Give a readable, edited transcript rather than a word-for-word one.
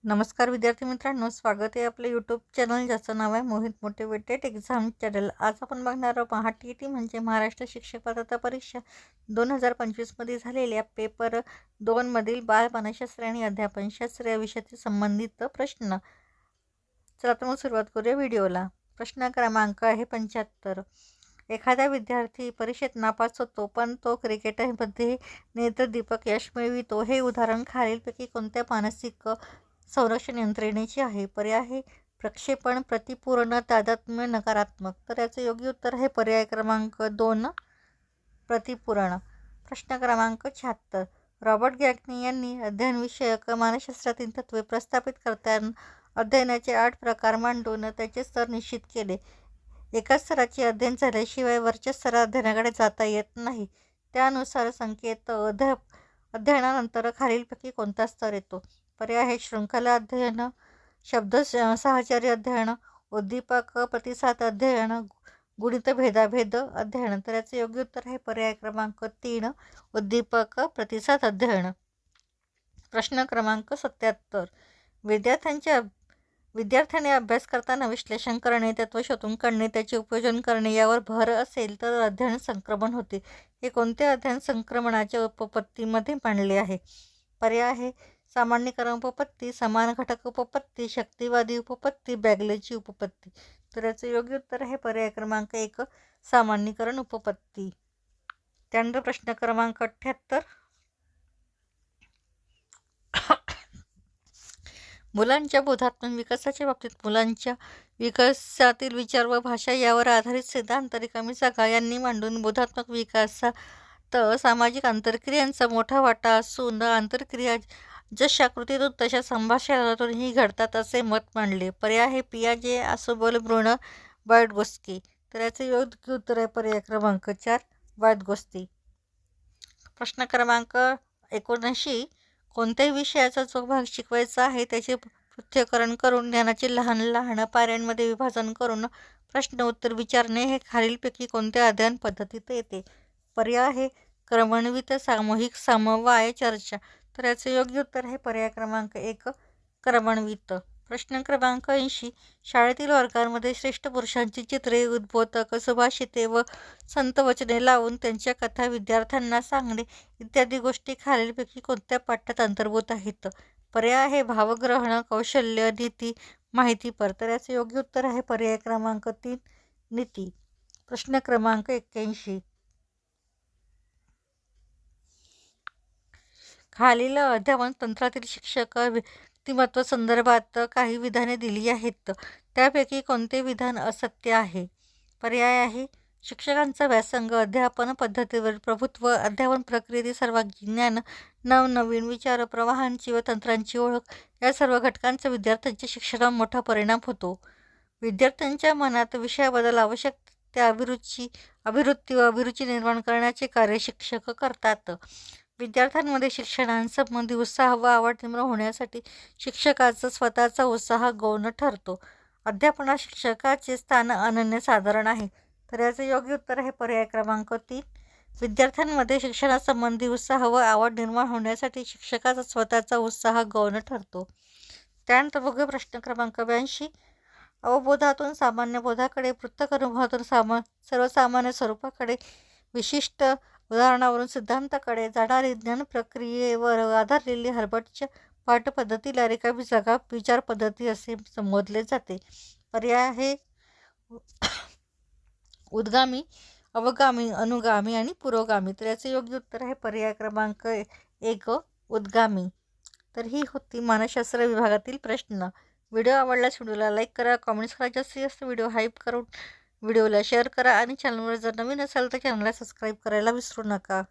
नमस्कार विद्यार्थी मित्रांनो, स्वागत आहे आपल्या यूट्यूब चॅनल ज्याचं नाव आहे मोहित मोटिवेटेड एक्झाम चॅनल। आज आपण बघणार आहोत महाटीईटी म्हणजे महाराष्ट्र शिक्षक पात्रता परीक्षा 2025मध्ये झालेल्या पेपर 2 मधील बाल मानसशास्त्र आणि अध्यापनशास्त्र या विषयाशी संबंधित प्रश्न। चला तर मग सुरुवात करूया व्हिडिओला। प्रश्न क्रमांक आहे 75। एखादा विद्यार्थी परीक्षेत नापास होतो पण तो क्रिकेटमध्ये नेत्रदीपक यश मिळवितो। हे उदाहरण खालीलपैकी कोणत्या मानसिक संरक्षण यंत्रणेचे आहे? पर्याय आहे प्रक्षेपण, प्रतिपूर्ण, तादात्म्य, नकारात्मक। तर याचं योग्य उत्तर आहे पर्याय क्रमांक 2 प्रतिपूर्ण। प्रश्न क्रमांक 76। रॉबर्ट गॅग्नी यांनी अध्ययनविषयक मानसशास्त्रातील तत्त्वे प्रस्थापित करताना अध्ययनाचे 8 प्रकार मांडून त्याचे स्तर निश्चित केले। एकाच स्तराचे अध्ययन झाल्याशिवाय वरच्या स्तरात अध्ययनाकडे जाता येत नाही। त्यानुसार संकेत अध्ययनानंतर खालीलपैकी कोणता स्तर येतो? पर्याय आहे शृंखला अध्ययन, शब्द साहचर्य अध्ययन, उद्दीपक प्रतिसाद अध्ययन, गुणित भेदाभेद अध्ययन। तर याचे योग्य उत्तर आहे पर्याय क्रमांक 3 उद्दीपक प्रतिसाद अध्ययन। प्रश्न क्रमांक 77। विद्यार्थ्याने अभ्यास करताना विश्लेषण करणे, तत्व शोधून काढणे, त्याचे उपयोजन करणे यावर भर असेल तर अध्ययन संक्रमण होते। हे कोणत्या अध्ययन संक्रमणाच्या उपपत्तीमध्ये मांडले आहे? पर्याय आहे सामान्यीकरण उपपत्ती, समान घटक उपपत्ती, शक्तिवादी उपपत्ती, बॅगलेची उपपत्ती। तर याचे योग्य उत्तर आहे पर्याय क्रमांक 1 सामान्यीकरण उपपत्ती। त्यानंतर प्रश्न क्रमांक 78। मुलांच्या बोधात्मक विकासाच्या बाबतीत मुलांच्या विकासातील विचार व भाषा यावर आधारित सिद्धांत रिकामी जागा यांनी मांडून बोधात्मक विकासात सामाजिक आंतरक्रियांचा मोठा वाटा असून आंतरक्रिया जशा कृतीतून तशा संभाषणातूनही घडतात असे मत मांडले। पर्याय आहे पियाजे, आसोबल, ब्रुनर, वाईटगोत्स्की। तर याचे योग्य उत्तर आहे पर्याय क्रमांक 4 वाईटगोत्स्की। प्रश्न क्रमांक 79। कोणत्याही विषयाचा जो भाग शिकवायचा आहे त्याचे पृथक्करण करून ज्ञानाचे लहान लहान पायऱ्यांमध्ये विभाजन करून प्रश्न उत्तर विचारणे हे खालीलपैकी कोणत्या अध्ययन पद्धतीत येते? पर्याय आहे क्रमन्वित, सामूहिक, समवाय, चर्चा। तर याचे योग्य उत्तर आहे पर्याय क्रमांक 1 क्रमन्वित। प्रश्न क्रमांक 80। शाळेतील वर्गांमध्ये श्रेष्ठ पुरुषांची चित्रे, उद्बोधक, सुभाषिते व संतवचने लावून त्यांच्या कथा विद्यार्थ्यांना सांगणे इत्यादी गोष्टी खालीलपैकी कोणत्या पाठात अंतर्भूत आहेत? पर्याय आहे भावग्रहण, कौशल्य, नीती, माहितीपर। तर याचे योग्य उत्तर आहे पर्याय क्रमांक 3 नीती। प्रश्न क्रमांक 81। खालील अध्यापन तंत्रातील शिक्षक व्यक्तिमत्व संदर्भात काही विधाने दिली आहेत, त्यापैकी कोणते विधान असत्य आहे? पर्याय आहे शिक्षकांचा व्यासंग, अध्यापन पद्धतीवर प्रभुत्व, अध्यापन प्रक्रियेतील सर्वांगीण ज्ञान, नवनवीन विचार प्रवाहांची व तंत्रांची ओळख या सर्व घटकांचा विद्यार्थ्यांच्या शिक्षणावर मोठा परिणाम होतो। विद्यार्थ्यांच्या मनात विषयाबद्दल आवश्यक त्या अभिवृत्ती व अभिरुची निर्माण करण्याचे कार्य शिक्षक करतात। विद्यार्थ्यांमध्ये शिक्षणासंबंधी उत्साह व आवड निर्माण होण्यासाठी शिक्षकाचा स्वतःचा उत्साह गौण ठरतो। अध्यापनात शिक्षकाचे स्थान अनन्यसाधारण आहे। तर याचे योग्य उत्तर आहे पर्याय क्रमांक 3 विद्यार्थ्यांमध्ये शिक्षणासंबंधी उत्साह व आवड निर्माण होण्यासाठी शिक्षकाचा स्वतःचा उत्साह गौण ठरतो। त्यानंतर बघूया प्रश्न क्रमांक 82। अवबोधातून सामान्य बोधाकडे, पृथक अनुभवातून सर्वसामान्य स्वरूपाकडे, विशिष्ट उदाहरणावरून सिद्धांताकडे जाणारी ज्ञान प्रक्रियेवर आधारलेली हर्बर्टच्या पाठपद्धतीला रिकामी जागा विचार पद्धती असे संबोधले जाते। पर्याय आहे उद्गामी, अवगामी, अनुगामी आणि पुरोगामी। तर याचे योग्य उत्तर आहे पर्याय क्रमांक 1 उद्गामी। तर ही होती मानसशास्त्र विभागातील प्रश्न। व्हिडिओ आवडल्यास व्हिडिओला लाईक करा, कमेंट्स करा, जास्तीत जास्त व्हिडिओ हाईप करून व्हिडिओला शेअर करा आणि चॅनलवर जर नवीन असाल तर चॅनलला सबस्क्राईब करायला विसरू नका।